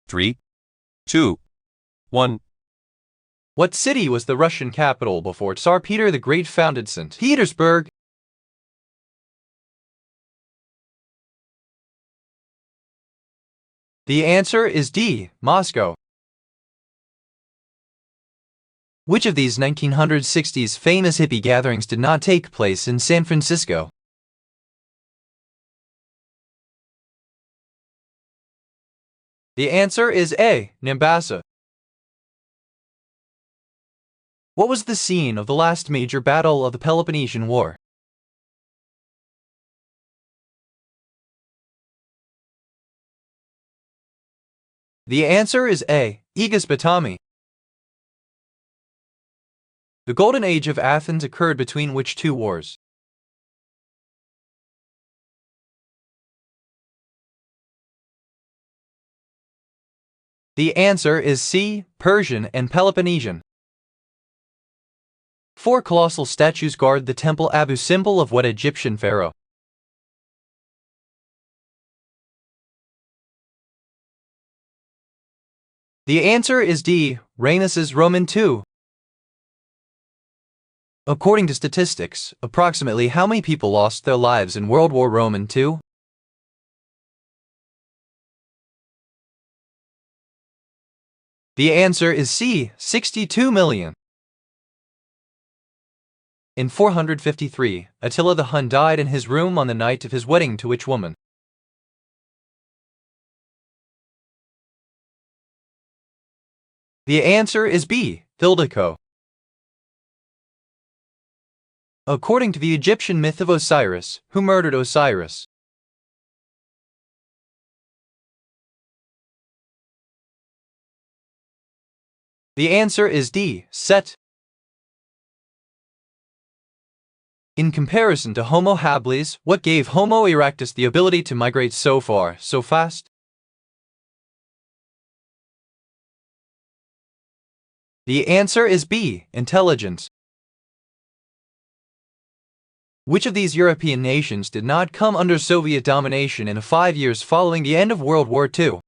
3, 2, 1. What city was the Russian capital before Tsar Peter the Great founded St. Petersburg? The answer is D. Moscow. Which of these 1960s famous hippie gatherings did not take place in San Francisco? The answer is A. Nimbasa. What was the scene of the last major battle of the Peloponnesian War? The answer is A. Aegospotami. The Golden Age of Athens occurred between which two wars? The answer is C. Persian and Peloponnesian. 4 colossal statues guard the Temple Abu, symbol of what Egyptian pharaoh? The answer is D. Ramesses Roman II. According to statistics, approximately how many people lost their lives in World War II? The answer is C. 62 million. In 453, Attila the Hun died in his room on the night of his wedding to which woman? The answer is B. Thildico. According to the Egyptian myth of Osiris, who murdered Osiris? The answer is D. Set. In comparison to Homo habilis, what gave Homo erectus the ability to migrate so far, so fast? The answer is B. Intelligence. Which of these European nations did not come under Soviet domination in the 5 years following the end of World War II?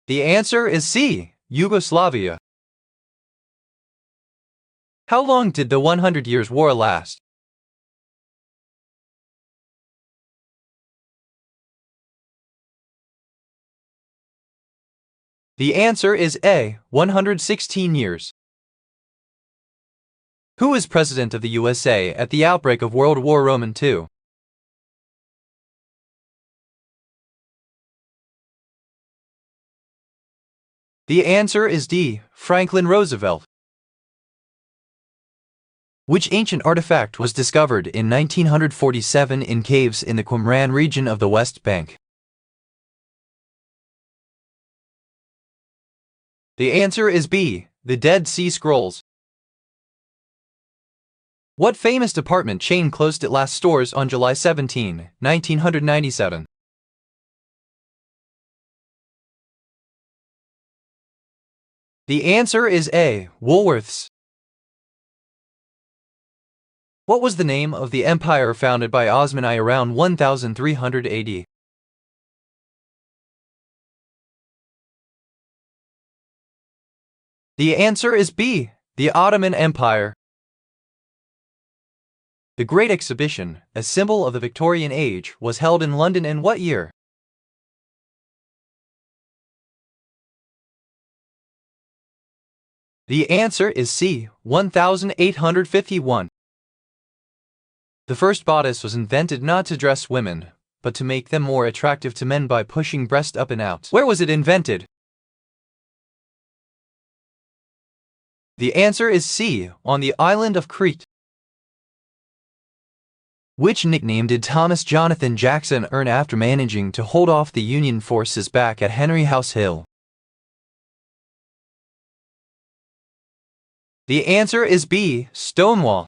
The answer is C. Yugoslavia. How long did the 100 Years' War last? The answer is A. 116 years. Who was President of the USA at the outbreak of World War II? The answer is D. Franklin Roosevelt. Which ancient artifact was discovered in 1947 in caves in the Qumran region of the West Bank? The answer is B. The Dead Sea Scrolls. What famous department chain closed its last stores on July 17, 1997? The answer is A. Woolworths. What was the name of the empire founded by Osman I around 1300 AD? The answer is B. The Ottoman Empire. The Great Exhibition, a symbol of the Victorian Age, was held in London in what year? The answer is C. 1851. The first bodice was invented not to dress women, but to make them more attractive to men by pushing breast up and out. Where was it invented? The answer is C. On the island of Crete. Which nickname did Thomas Jonathan Jackson earn after managing to hold off the Union forces back at Henry House Hill? The answer is B. Stonewall.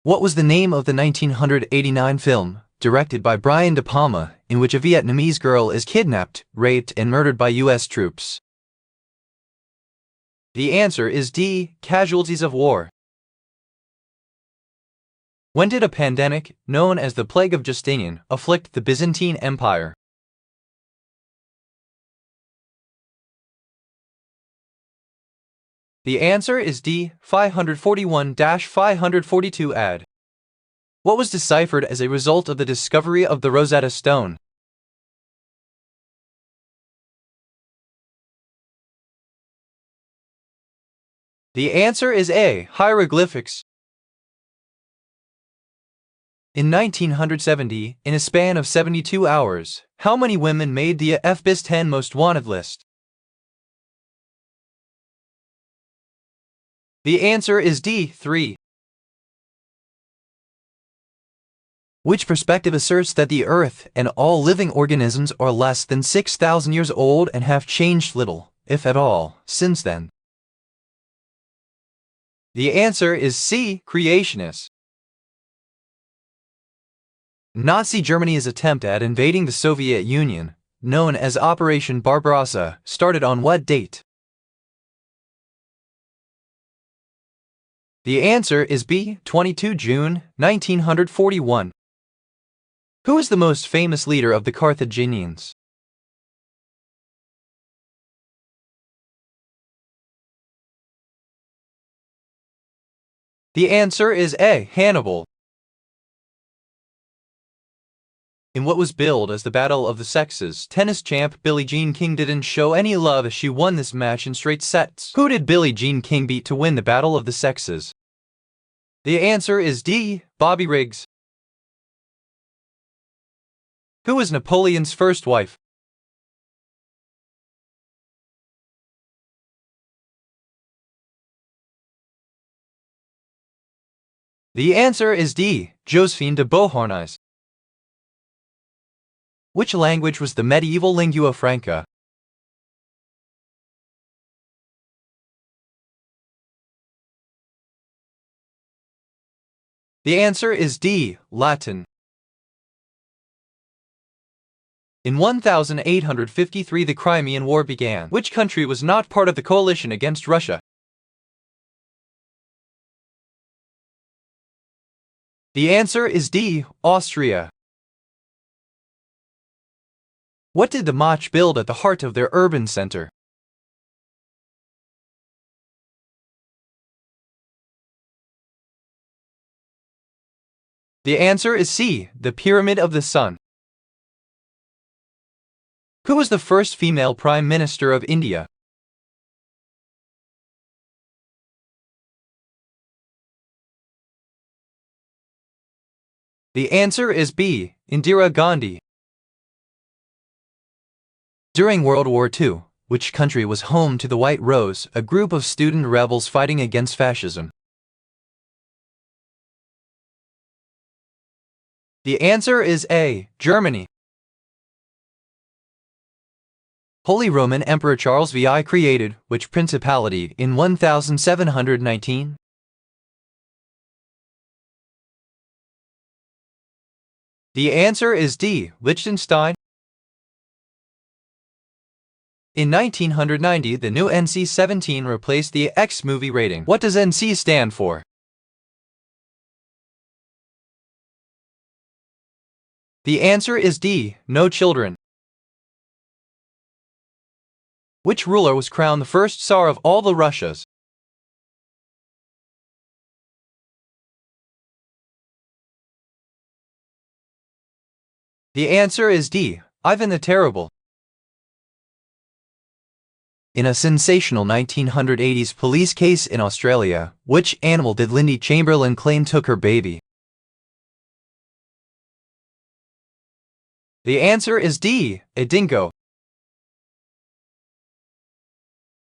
What was the name of the 1989 film, directed by Brian De Palma, in which a Vietnamese girl is kidnapped, raped, and murdered by U.S. troops? The answer is D. Casualties of War. When did a pandemic, known as the Plague of Justinian, afflict the Byzantine Empire? The answer is D. 541-542 AD. What was deciphered as a result of the discovery of the Rosetta Stone? The answer is A. Hieroglyphics. In 1970, in a span of 72 hours, how many women made the FBI's 10 Most Wanted list? The answer is D. 3. Which perspective asserts that the Earth and all living organisms are less than 6,000 years old and have changed little, if at all, since then? The answer is C. Creationist. Nazi Germany's attempt at invading the Soviet Union, known as Operation Barbarossa, started on what date? The answer is B. 22 June 1941. Who is the most famous leader of the Carthaginians? The answer is A. Hannibal. In what was billed as the Battle of the Sexes, tennis champ Billie Jean King didn't show any love as she won this match in straight sets. Who did Billie Jean King beat to win the Battle of the Sexes? The answer is D. Bobby Riggs. Who was Napoleon's first wife? The answer is D. Josephine de Beauharnais. Which language was the medieval lingua franca? The answer is D. Latin. In 1853 the Crimean War began. Which country was not part of the coalition against Russia? The answer is D. Austria. What did the Mach build at the heart of their urban center? The answer is C. The Pyramid of the Sun. Who was the first female Prime Minister of India? The answer is B. Indira Gandhi. During World War II, which country was home to the White Rose, a group of student rebels fighting against fascism? The answer is A. Germany. Holy Roman Emperor Charles VI created which principality in 1719? The answer is D. Liechtenstein. In 1990, the new NC-17 replaced the X movie rating. What does NC stand for? The answer is D. No children. Which ruler was crowned the first Tsar of all the Russias? The answer is D. Ivan the Terrible. In a sensational 1980s police case in Australia, which animal did Lindy Chamberlain claim took her baby? The answer is D. A dingo.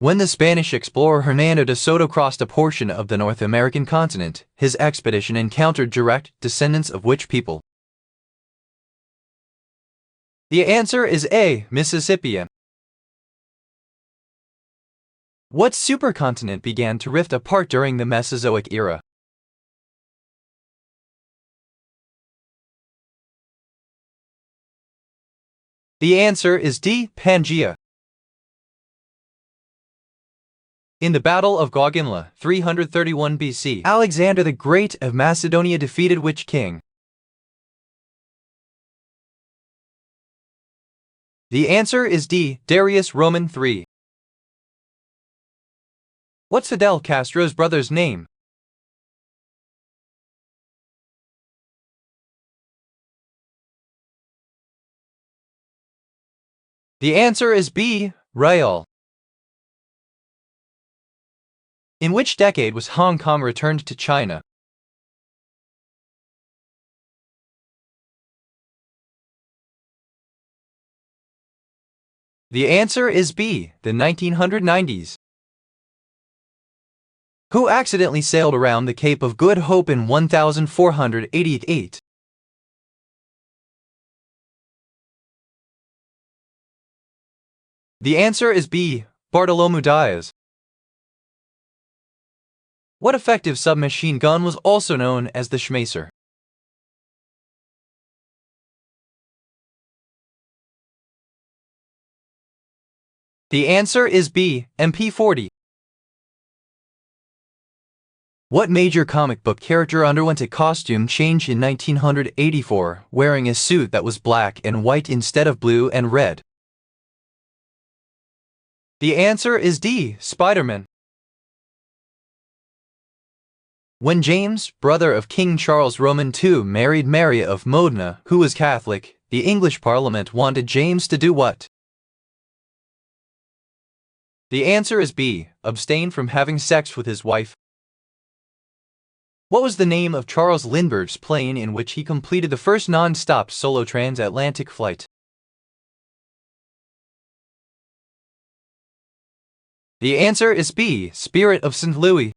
When the Spanish explorer Hernando de Soto crossed a portion of the North American continent, his expedition encountered direct descendants of which people? The answer is A. Mississippian. What supercontinent began to rift apart during the Mesozoic era? The answer is D. Pangaea. In the Battle of Gaugamela, 331 BC, Alexander the Great of Macedonia defeated which king? The answer is D. Darius Roman III. What's Fidel Castro's brother's name? The answer is B. Raul. In which decade was Hong Kong returned to China? The answer is B. The 1990s. Who accidentally sailed around the Cape of Good Hope in 1488? The answer is B. Bartolomeu Diaz. What effective submachine gun was also known as the Schmeisser? The answer is B. MP40. What major comic book character underwent a costume change in 1984, wearing a suit that was black and white instead of blue and red? The answer is D. Spider-Man. When James, brother of King Charles Roman II, married Mary of Modena, who was Catholic, the English Parliament wanted James to do what? The answer is B. Abstain from having sex with his wife. What was the name of Charles Lindbergh's plane in which he completed the first non-stop solo transatlantic flight? The answer is B. Spirit of St. Louis.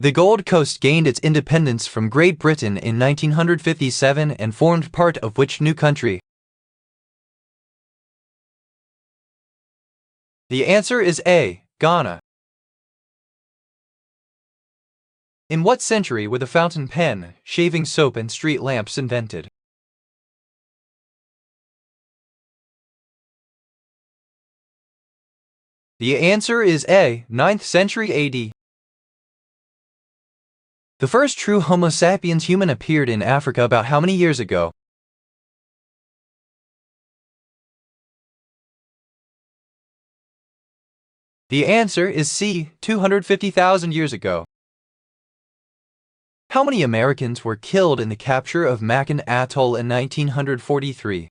The Gold Coast gained its independence from Great Britain in 1957 and formed part of which new country? The answer is A. Ghana. In what century were the fountain pen, shaving soap and street lamps invented? The answer is A. 9th century AD. The first true Homo sapiens human appeared in Africa about how many years ago? The answer is C. 250,000 years ago. How many Americans were killed in the capture of Makin Atoll in 1943?